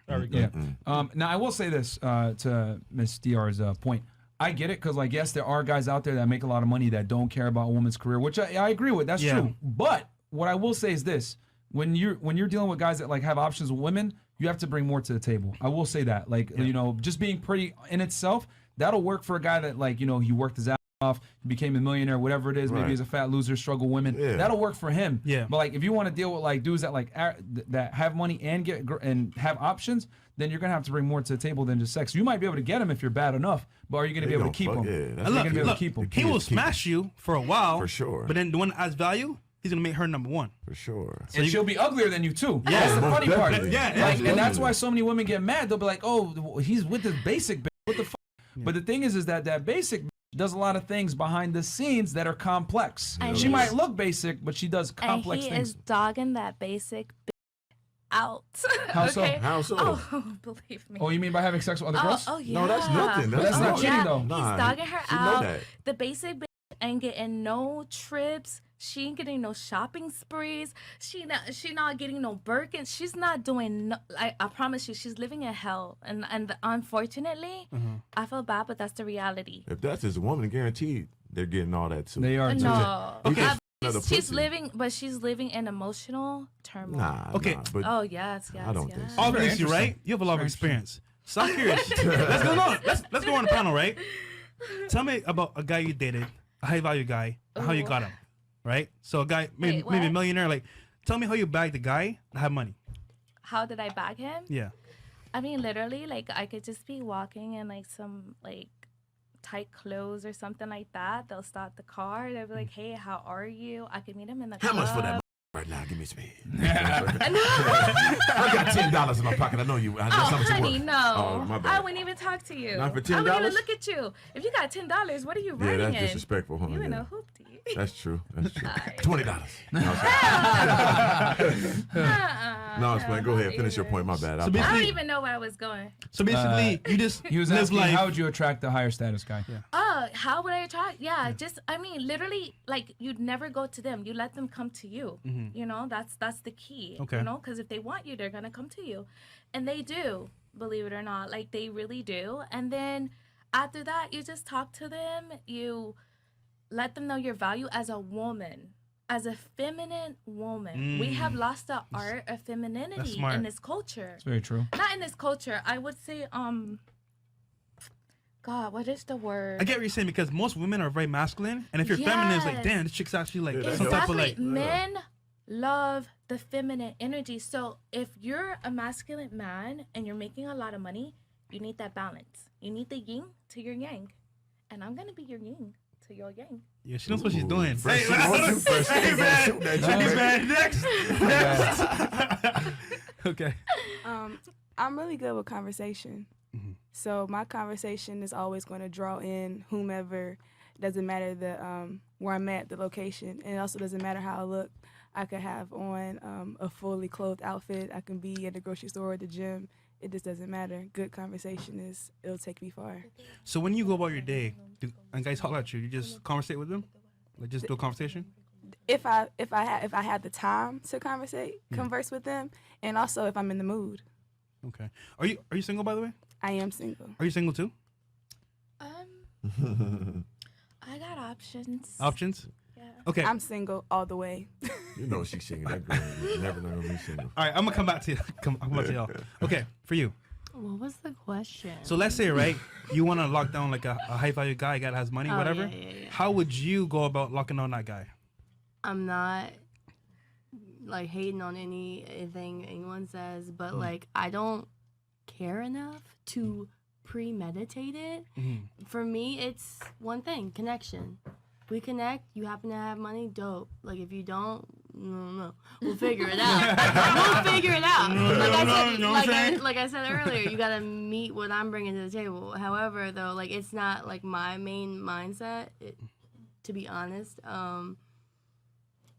Very good. Yeah. Now I will say this to Miss DR's point. I get it because, like, yes, there are guys out there that make a lot of money that don't care about a woman's career, which I agree with. That's true. But what I will say is this: when you're dealing with guys that like have options with women, you have to bring more to the table. I will say that, like, you know, just being pretty in itself, that'll work for a guy that, like, you know, he worked his ass off, became a millionaire, whatever it is. Maybe he's a fat loser, struggle women. That'll work for him. But like, if you want to deal with like dudes that like that have money and have options, then you're gonna have to bring more to the table than just sex. You might be able to get him if you're bad enough, but are you gonna be able to keep him? You're gonna be able to keep him. He will smash you for a while, for sure. But then the one that adds value, he's gonna make her number one. For sure. So and she'll be uglier than you too. Yeah, that's the funny part. Yeah, and that's why so many women get mad. They'll be like, "Oh, he's with this basic bitch. What the fuck?" But the thing is that basic bitch does a lot of things behind the scenes that are complex. She might look basic, but she does complex things. And he is dogging that basic bitch out. How so? How so? Oh, believe me. Oh, you mean by having sex with other girls? Oh, yeah. No, that's nothing. That's not cheating though. He's dogging her out. That. The basic bitch ain't getting no trips. She ain't getting no shopping sprees. She not getting no Birkins. She's not doing no, I promise you, she's living in hell. And unfortunately, I feel bad, but that's the reality. If that's his woman, guaranteed they're getting all that too. They are too. No. Okay. She's living in emotional turmoil. Nah, but Oh yes. I don't think so. Obviously, right? You have a lot of experience. So I'm curious. Let's go on. Let's go on the panel, right? Tell me about a guy you dated, a high value guy, and how you got him. Right? So a guy, maybe a millionaire, like, tell me how you bagged the guy that had money. How did I bag him? Yeah. I mean, literally, like, I could just be walking in, like, some, like, tight clothes or something like that. They'll stop the car. They'll be like, hey, how are you? I could meet him in the club. How much for that right now? Give me some. I got $10 in my pocket. I know you. Honey, no. Oh, my bad. I wouldn't even talk to you. Not for $10? I wouldn't even look at you. If you got $10, what are you writing in? Yeah, that's disrespectful, huh? You in a hoopty. That's true. That's true. $20. No, explain. Go ahead. Finish your point. My bad. So I don't even know where I was going. So basically, you just he was asking how would you attract the higher status guy? How would I attract? Just I mean, literally, like, you'd never go to them. You let them come to you. You know, that's the key. Okay. You know, because if they want you, they're gonna come to you, and they do. Believe it or not, like, they really do. And then after that, you just talk to them. You let them know your value as a woman, as a feminine woman. We have lost the art of femininity in this culture. It's very true. Not in this culture. I would say, God, what is the word? I get what you're saying, because most women are very masculine, and if you're feminine, it's like, damn, this chick's actually like some type of like. Men love the feminine energy. So if you're a masculine man and you're making a lot of money, you need that balance. You need the yin to your yang, and I'm gonna be your yin to your yang. Yeah, she knows what she's doing. Fresh man. Next. Okay. I'm really good with conversation. So my conversation is always going to draw in whomever. Doesn't matter where I'm at, the location, and it also doesn't matter how I look. I could have on a fully clothed outfit. I can be at the grocery store or the gym. It just doesn't matter. Good conversation it'll take me far. So when you go about your day, and guys holler at you, you just conversate with them, like just do a conversation. If I had the time to converse with them, and also if I'm in the mood. Okay. Are you single, by the way? I am single. Are you single too? I got options. Options? Yeah. Okay. I'm single all the way. You know she's single. That girl is never gonna be single. All right, I'm gonna come back to you. I'm back to y'all. Okay, for you. What was the question? So let's say, right, you want to lock down like a high value guy that has money, whatever. Yeah. How would you go about locking down that guy? I'm not like hating on anything anyone says, but like I don't care enough to premeditate it. For me, it's one thing: connection. We connect. You happen to have money, dope. Like if you don't, no, we'll figure it out. We'll figure it out. Like I said earlier, you gotta meet what I'm bringing to the table. However, though, like it's not like my main mindset. To be honest,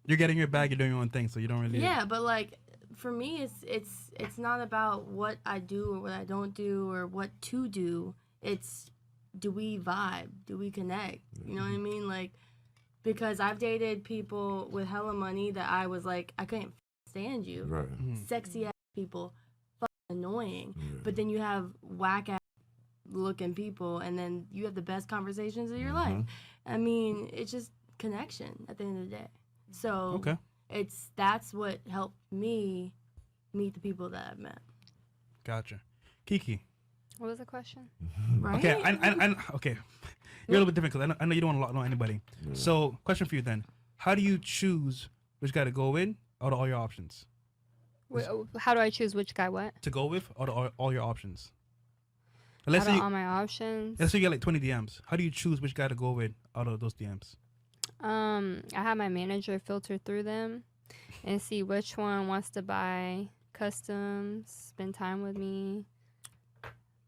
you're getting your bag. You're doing your own thing, so you don't really. Yeah, but like for me, it's not about what I do or what I don't do or what to do. It's do we vibe? Do we connect? You know what I mean? Like, because I've dated people with hella money that I was like, I couldn't stand you. Right. Sexy ass people, annoying. But then you have whack ass looking people, and then you have the best conversations of your life. I mean, it's just connection at the end of the day. So that's what helped me meet the people that I've met. Gotcha. Kiki. What was the question? Right? Okay, I okay. You're a little bit different because I know you don't want to know anybody. Yeah. So, question for you then: how do you choose which guy to go with out of all your options? How do I choose which guy what? To go with out of all your options. Out of all my options. Let's say you get like 20 DMs. How do you choose which guy to go with out of those DMs? I have my manager filter through them and see which one wants to buy customs, spend time with me,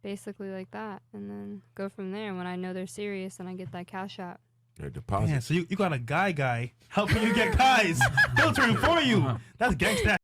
basically like that, and then go from there. When I know they're serious and I get that cash out. Their deposit. Man, so you got a guy helping you get guys filtering for you. That's gangsta.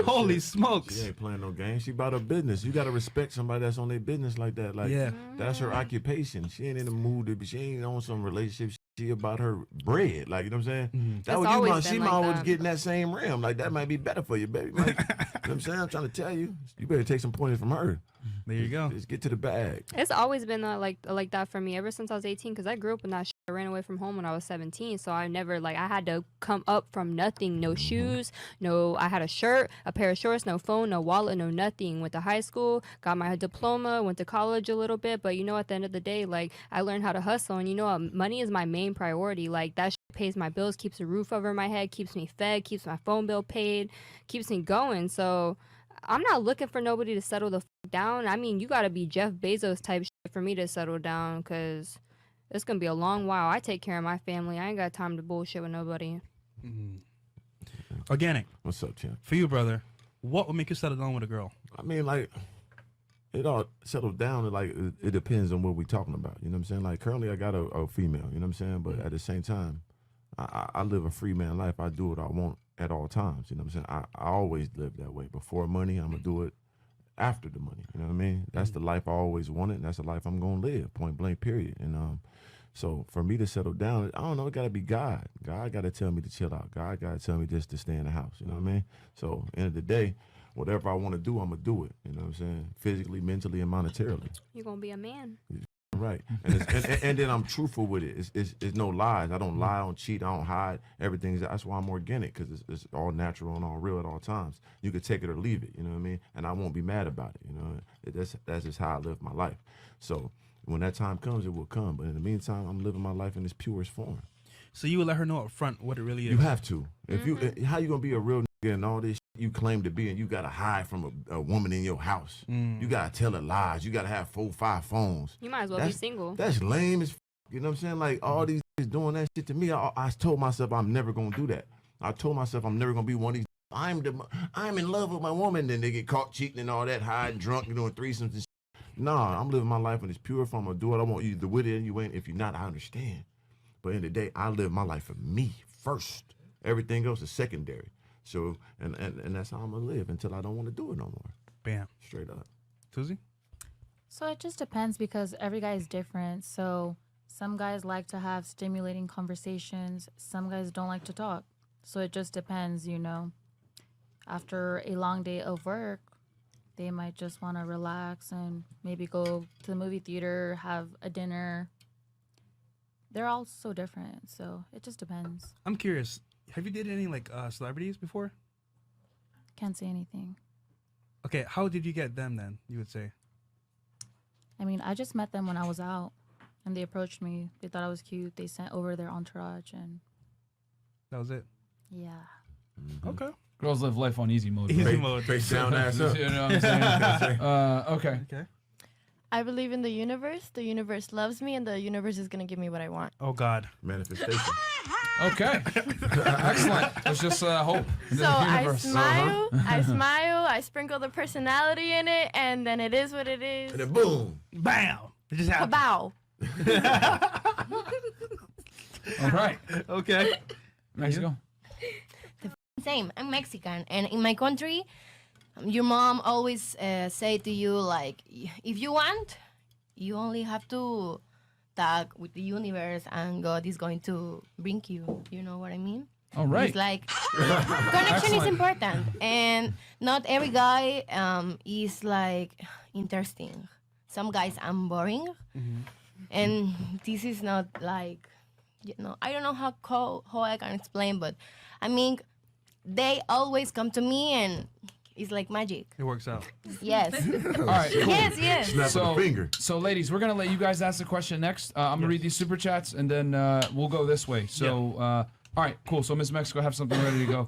Holy smokes. She ain't playing no games. She about her business. You got to respect somebody that's on their business like that. Like, that's her occupation. She ain't in the mood to be, she ain't on some relationship. She about her bread. Like, you know what I'm saying? That was you want. She might always get in that same realm. Like, that might be better for you, baby. Like, you know what I'm saying? I'm trying to tell you. You better take some pointers from her. There you go. Just get to the bag. It's always been like that for me ever since I was 18, because I grew up in that shit. I ran away from home when I was 17, so I never, I had to come up from nothing. No shoes, I had a shirt, a pair of shorts, no phone, no wallet, no nothing. Went to high school, got my diploma, went to college a little bit, but at the end of the day, I learned how to hustle, and money is my main priority. That shit pays my bills, keeps a roof over my head, keeps me fed, keeps my phone bill paid, keeps me going. So I'm not looking for nobody to settle the down. I mean, you gotta be Jeff Bezos type shit for me to settle down, because it's gonna be a long while. I take care of my family. I ain't got time to bullshit with nobody. Organic. What's up, champ? For you, brother, what would make you settle down with a girl? I mean, it all settles down. It depends on what we're talking about. You know what I'm saying? Currently, I got a female. You know what I'm saying? But at the same time, I live a free man life. I do what I want at all times. You know what I'm saying? I always live that way. Before money, I'm gonna do it after the money. You know what I mean? That's the life I always wanted, and that's the life I'm gonna live. Point blank. Period. And so for me to settle down, I don't know. It gotta be God. God gotta tell me to chill out. God gotta tell me just to stay in the house. You know what I mean? So end of the day, whatever I want to do, I'm gonna do it. You know what I'm saying? Physically, mentally, and monetarily. You're gonna be a man. Right, and then I'm truthful with it. It's no lies. I don't lie, I don't cheat, I don't hide. That's why I'm organic, because it's all natural and all real at all times. You could take it or leave it, you know what I mean? And I won't be mad about it, you know. That's just how I live my life. So when that time comes, it will come. But in the meantime, I'm living my life in its purest form. So you would let her know up front what it really is. You have to. If how you gonna be a real nigga and all this you claim to be, and you gotta hide from a woman in your house? You gotta tell her lies. You gotta have 4 or 5 phones. You might as well be single. That's lame as you know what I'm saying? All these niggas doing that shit to me. I told myself I'm never gonna do that. I told myself I'm never gonna be one of these. I'm in love with my woman. Then they get caught cheating and all that, hiding, drunk, and doing threesomes and shit. Nah, I'm living my life in its pure form. I'm gonna do what I want. You either with it or you ain't. If you're not, I understand. But in the day, I live my life for me first. Everything else is secondary. So, and that's how I'm gonna live until I don't want to do it no more. Bam. Straight up. Susie? So it just depends, because every guy is different. So some guys like to have stimulating conversations. Some guys don't like to talk. So it just depends, After a long day of work, they might just want to relax and maybe go to the movie theater, have a dinner. They're all so different. So it just depends. I'm curious. Have you dated any celebrities before? Can't say anything. Okay, how did you get them then, you would say? I mean, I just met them when I was out, and they approached me. They thought I was cute. They sent over their entourage, and that was it? Yeah. Okay. Girls live life on easy mode. Easy mode. Face down, ass up. You know what I'm saying? Okay. I believe in the universe. The universe loves me, and the universe is gonna give me what I want. Oh God. Manifestation. Okay. Excellent. Let's just hope. So I smile, I sprinkle the personality in it, and then it is what it is. And then boom. Bam. It just happened. Kabow. All right. Okay. Mexico. Same. I'm Mexican, and in my country, your mom always say to you, if you want, you only have to talk with the universe, and God is going to bring you. You know what I mean? All right. It's like connection is important, and not every guy is like interesting. Some guys are boring, and this is not like, I don't know how I can explain, but I mean, they always come to me and it's like magic. It works out. Yes. All right. Cool. Yes. Snap of the finger. So, ladies, we're gonna let you guys ask the question next. I'm gonna read these super chats, and then we'll go this way. So, all right, cool. So, Miss Mexico, have something ready to go.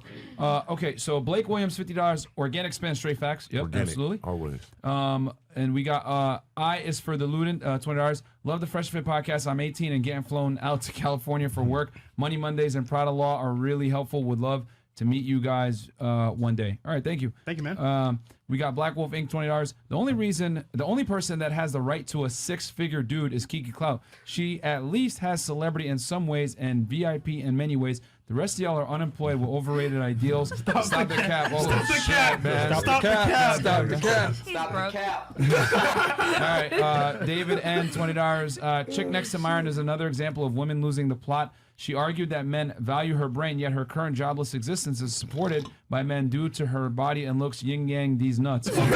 Okay. So, Blake Williams, $50. Organic spin, straight facts. Yep, Organic, absolutely. always. And we got I is for the Luden, $20. Love the Fresh Fit podcast. I'm 18 and getting flown out to California for work. Money Mondays and Prada Law are really helpful. Would love to meet you guys one day. All right, thank you. Thank you, man. We got Black Wolf Inc. $20. The only person that has the right to a 6-figure dude is Kiki Clout. She at least has celebrity in some ways and VIP in many ways. The rest of y'all are unemployed with overrated ideals. Stop the cap. Oh, Stop the shit, cap. man. Stop the cap. Stop the cap. Stop the cap. All right, David N. $20. Chick next to Myron is another example of women losing the plot. She argued that men value her brain, yet her current jobless existence is supported by men due to her body and looks. Yin yang these nuts. You have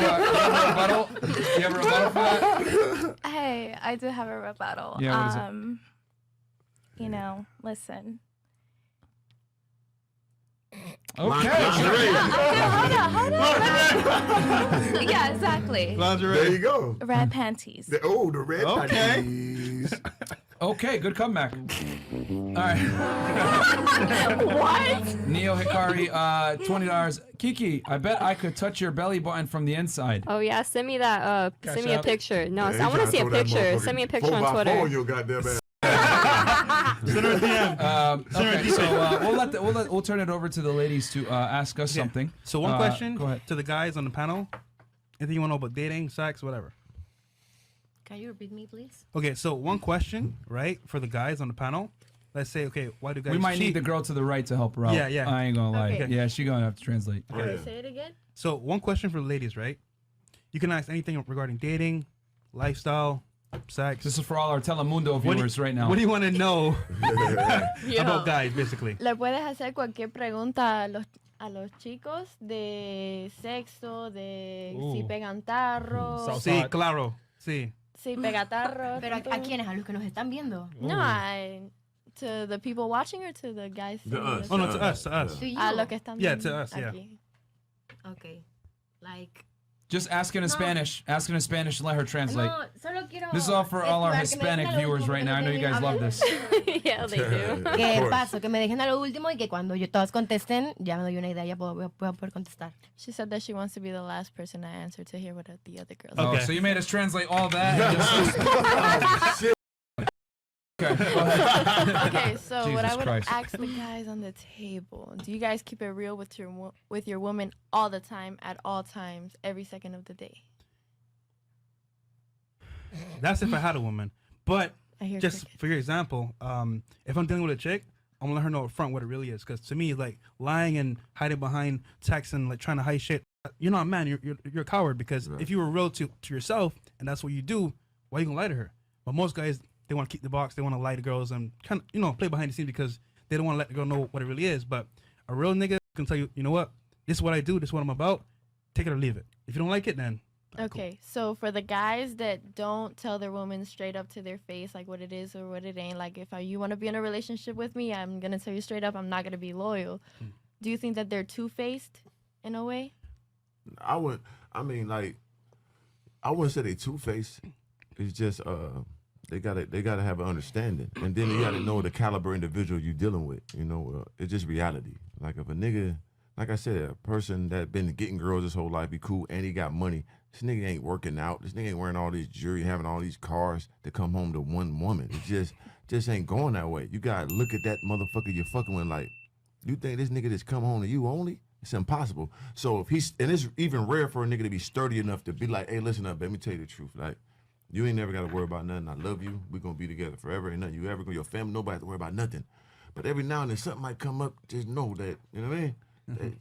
a rebuttal? You have a rebuttal for that? Hey, I do have a rebuttal. Yeah, what is it? Listen. Okay. Hold on. Yeah, exactly. There you go. Red panties. The red panties. Okay, good comeback. All right. What? Neo Hikari, $20. Kiki, I bet I could touch your belly button from the inside. Oh yeah, send me that. Send me a app. picture. No, Yeah, I want to see a picture. Send me a picture on Twitter. Your goddamn ass. Send her a DM. Okay, so we'll turn it over to the ladies to ask us something. So one question Go ahead. to the guys on the panel. Anything you want to know about dating, sex, whatever. Can you repeat me, please? Okay, so one question, right, for the guys on the panel. Let's say, okay, why do guys We might cheat? need the girl to the right to help her out. Yeah. I ain't gonna lie. Okay. Yeah, she gonna have to translate. Okay, say it again. So one question for the ladies, right? You can ask anything regarding dating, lifestyle, sex. This is for all our Telemundo viewers right now. What do you want to know about guys, basically? Le puedes hacer cualquier pregunta a los chicos de sexo, de si pegan tarro, Sí, claro. Sí. si pega tarro. Pero ¿a quiénes? ¿A los que nos están viendo? No, to the people watching or to the guys? To us. Oh, no, to us. To you. A los que están Yeah, to us, yeah. aquí. Okay. Like... Just ask in Spanish. Ask in Spanish and let her translate. No, solo quiero... This is all for all our que me Hispanic dejen a lo viewers último, right que now. I no know you guys terminen love hablando. this. Yeah, they do. ¿Qué paso? Que me dejen a lo último y que cuando todos contesten, ya me doy una idea, ya puedo poder contestar. She said that she wants to be the last person to answer to hear what the other girls Oh, Okay. so you made us translate all that. Okay, go ahead. Okay, so what Jesus I would Christ. ask the guys on the table: do you guys keep it real with your woman all the time, at all times, every second of the day? That's if I had a woman. But I hear just crickets. for your example, if I'm dealing with a chick, I'm gonna let her know up front what it really is. Because to me, like lying and hiding behind text and like trying to hide shit, you're not a man. You're a coward. Because if you were real to yourself and that's what you do, why you gonna lie to her? But most guys, they want to keep the box. They want to lie to girls and kind of play behind the scenes because they don't want to let the girl know what it really is. But a real nigga can tell you, you know what? This is what I do. This is what I'm about. Take it or leave it. If you don't like it, then Okay, so for the guys that don't tell their woman straight up to their face like what it is or what it ain't, like if you want to be in a relationship with me, I'm gonna tell you straight up I'm not gonna be loyal. Do you think that they're two-faced in a way? I wouldn't say they two-faced. It's just they gotta have an understanding, and then you gotta know the caliber individual you're dealing with. It's just reality. Like if a nigga, like I said, a person that been getting girls his whole life, be cool, and he got money. This nigga ain't working out. This nigga ain't wearing all this jewelry, having all these cars to come home to one woman. It just ain't going that way. You gotta look at that motherfucker you're fucking with like, you think this nigga just come home to you only? It's impossible. So and it's even rare for a nigga to be sturdy enough to be like, hey, listen up, let me tell you the truth. Like, you ain't never gotta worry about nothing. I love you. We gonna be together forever. Ain't nothing you ever gonna, your family, nobody have to worry about nothing. But every now and then something might come up, just know that, you know what I mean?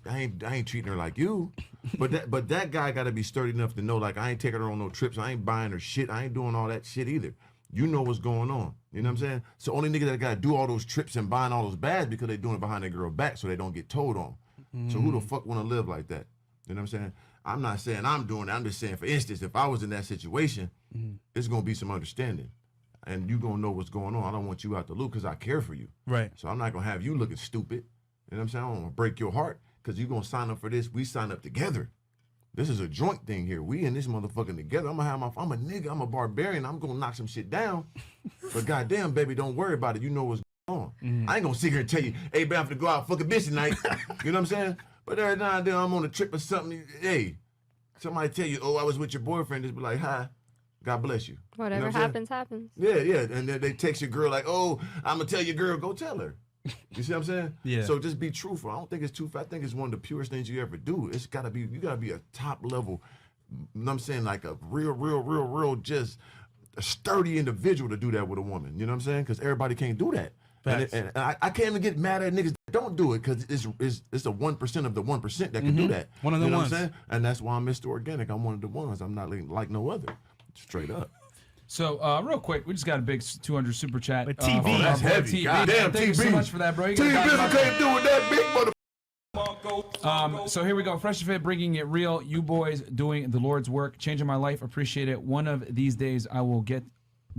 I ain't treating her like you, but that guy got to be sturdy enough to know, like, I ain't taking her on no trips, I ain't buying her shit, I ain't doing all that shit either. You know what's going on. You know what I'm saying? So only nigga that got to do all those trips and buying all those bags because they doing it behind their girl back so they don't get told on. So who the fuck want to live like that? You know what I'm saying? I'm not saying I'm doing it. I'm just saying, for instance, if I was in that situation, it's going to be some understanding. And you going to know what's going on. I don't want you out the loop because I care for you. Right. So I'm not going to have you looking stupid. You know what I'm saying? I don't want to break your heart because you're going to sign up for this. We sign up together. This is a joint thing here. We in this motherfucking together. I'm a nigga. I'm a barbarian. I'm going to knock some shit down. But goddamn, baby, don't worry about it. You know what's going on. I ain't going to sit here and tell you, hey, baby, I have to go out and fuck a bitch tonight. You know what I'm saying? But every now and then I'm on a trip or something. Hey, somebody tell you, oh, I was with your boyfriend. Just be like, hi. God bless you. Whatever you know happens, happens. Yeah. And then they text your girl like, oh, I'm going to tell your girl, go tell her. You see what I'm saying? Yeah. So just be truthful. I don't think it's too. I think it's one of the purest things you ever do. It's gotta be. You gotta be a top level. You know what I'm saying? Like a real, just a sturdy individual to do that with a woman. You know what I'm saying? Because everybody can't do that. And I can't even get mad at niggas that don't do it because it's the 1% of the 1% that can do that. One of the you know ones. What I'm saying? And that's why I'm Mr. Organic. I'm one of the ones. I'm not like no other. Straight up. So, real quick, we just got a big 200 super chat. But TV. Oh, that's heavy. Goddamn, Thank you so much for that, bro. You TV got can't do with that big mother. So here we go. Fresh and Fit, bringing it real. You boys doing the Lord's work, changing my life. Appreciate it. One of these days, I will get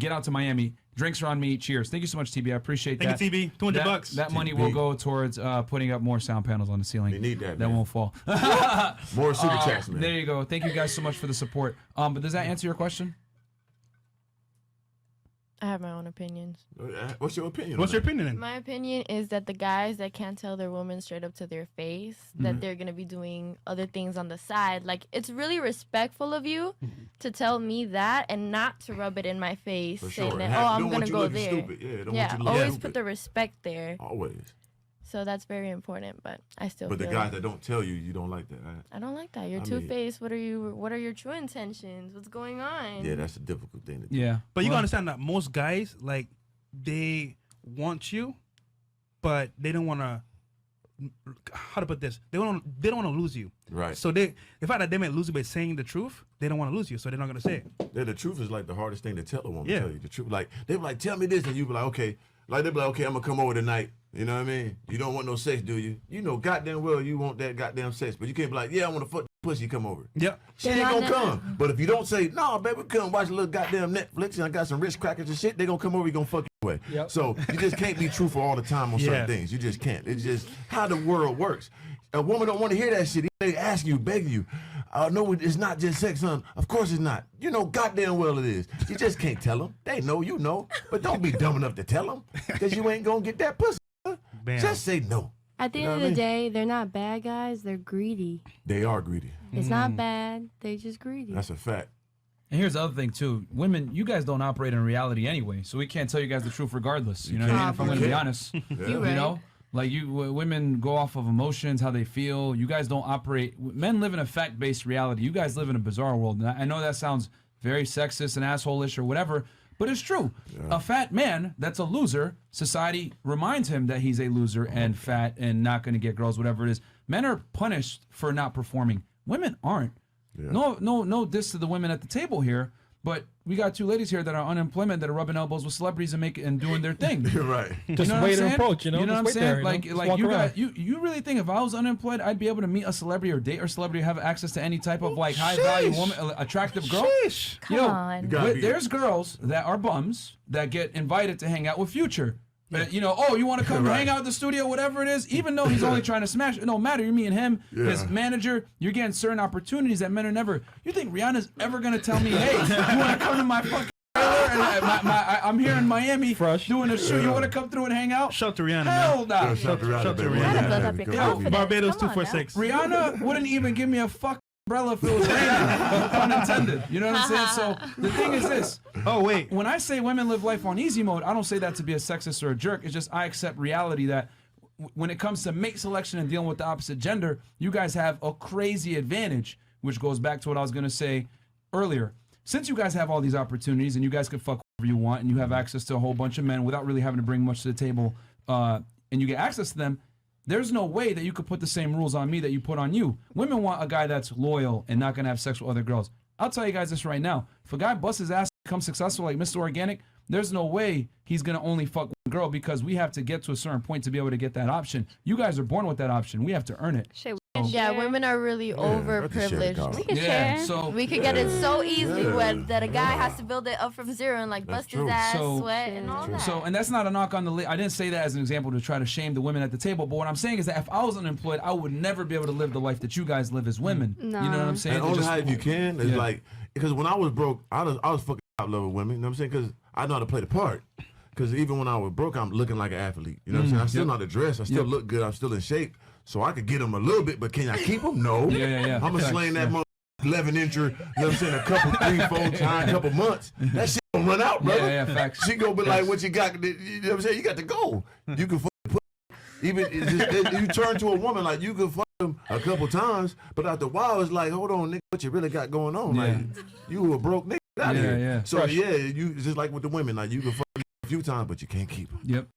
out to Miami. Drinks are on me. Cheers. Thank you so much, TB. I appreciate that. Thank you, TB. $200. That money will go towards putting up more sound panels on the ceiling. You need that, That man. won't fall. More super chats, man. There you go. Thank you guys so much for the support. But does that answer your question? I have my own opinions. What's your opinion? What's your opinion then? My opinion is that the guys that can't tell their woman straight up to their face that they're going to be doing other things on the side, like, it's really respectful of you to tell me that and not to rub it in my face For saying sure. that, Don't I'm going want to you go looking there. stupid. Yeah, don't want Yeah, you looking always stupid. put the respect there. Always. So that's very important, but I still But the feel guys that don't tell you, you don't like that. I don't like that. You're I mean- two-faced. What are your true intentions? What's going on? Yeah, that's a difficult thing to do. Yeah. But you gotta understand that most guys, like, they want you, but they don't want to. How to put this? They don't want to lose you. Right. So the fact that they might lose you by saying the truth, they don't want to lose you, so they're not gonna say it. Yeah, the truth is like the hardest thing to tell a woman. Yeah. Tell you the truth. Like they be like, tell me this, and you be like, okay. Like they be like, okay, I'm gonna come over tonight. You know what I mean? You don't want no sex, do you? You know goddamn well you want that goddamn sex, but you can't be like, yeah, I want to fuck pussy. Come over. Yeah. She ain't gonna come. But if you don't say, no, baby, come watch a little goddamn Netflix and I got some rich crackers and shit, they gonna come over, you gonna fuck you away. Yep. So you just can't be truthful all the time on certain things. You just can't. It's just how the world works. A woman don't want to hear that shit. They ask you, beg you. No, it's not just sex, son. Of course it's not. You know goddamn well it is. You just can't tell them. They know you know. But don't be dumb enough to tell them because you ain't gonna get that pussy. Bam. Just say no. At the You know end what of the I day, they're not bad guys. They're greedy. They are greedy. It's not bad. They just greedy. That's a fact. And here's the other thing too. Women, you guys don't operate in reality anyway, so we can't tell you guys the truth regardless. You know what I mean? If I'm gonna be honest. You right. You know? Like women go off of emotions, how they feel. You guys don't operate. Men live in a fact-based reality. You guys live in a bizarre world. And I know that sounds very sexist and asshole-ish or whatever, but it's true. Yeah. A fat man that's a loser, society reminds him that he's a loser and fat and not going to get girls, whatever it is. Men are punished for not performing. Women aren't. Yeah. No diss to the women at the table here. But we got two ladies here that are unemployment that are rubbing elbows with celebrities and doing their thing. You're right. Just wait and approach, you know? You know what I'm Just wait saying? there, Like walk you around. got you really think if I was unemployed, I'd be able to meet a celebrity or date a celebrity or have access to any type of like high value woman, attractive girl? Sheesh. You know, on. there's girls that are bums that get invited to hang out with Future. You know, oh, you want to come hang out at the studio, whatever it is, even though he's only trying to smash, it don't matter. You're meeting him, his manager, you're getting certain opportunities that men are never. You think Rihanna's ever going to tell me, hey, you want to come to my fucking and I'm here in Miami doing a show. You want to come through and hang out? Shout to Rihanna. Hell no. Yeah, shout to Shout to baby. Rihanna. Gotta build up your confidence. Barbados Come on now. 246. Rihanna wouldn't even give me a fucking umbrella if it was raining, pun intended. You know what I'm saying? So the thing is this. Oh, wait. When I say women live life on easy mode, I don't say that to be a sexist or a jerk. It's just I accept reality that when it comes to mate selection and dealing with the opposite gender, you guys have a crazy advantage, which goes back to what I was going to say earlier. Since you guys have all these opportunities and you guys can fuck whoever you want and you have access to a whole bunch of men without really having to bring much to the table, and you get access to them, there's no way that you could put the same rules on me that you put on you. Women want a guy that's loyal and not going to have sex with other girls. I'll tell you guys this right now. If a guy busts his ass and becomes successful like Mr. Organic, there's no way he's gonna only fuck one girl because we have to get to a certain point to be able to get that option. You guys are born with that option. We have to earn it. Shit, Yeah, women are really overprivileged. we can Yeah, share. so We could get it so easily that a guy has to build it up from zero and like That's bust his true. ass, So- sweat, and all that. So, and that's not a knock on the I didn't say that as an example to try to shame the women at the table. But what I'm saying is that if I was unemployed, I would never be able to live the life that you guys live as women. No. You know what I'm saying? And It only just- how if you can is Yeah. like, because when I was broke, I was fucking top level women. You know what I'm saying? Because I know how to play the part. Because even when I was broke, I'm looking like an athlete. You know what I'm saying? I still know how to dress. I still look good. I'm still in shape. So I could get them a little bit, but can I keep them? No. Yeah. I'm going to sling that mother 11-incher, you know what I'm saying, a couple, 3-4 times, a couple months. That shit gonna run out, brother. Yeah, facts. She gonna be like, what you got? You know what I'm saying? You got to go. You can put, even, you turn to a woman, like, you can fuck them a couple times, but after a while, it's like, hold on, nigga, what you really got going on? Like, you a broke nigga out here. Yeah. So, Fresh. yeah, you just like with the women, like, you can fuck a few times, but you can't keep them. Yep.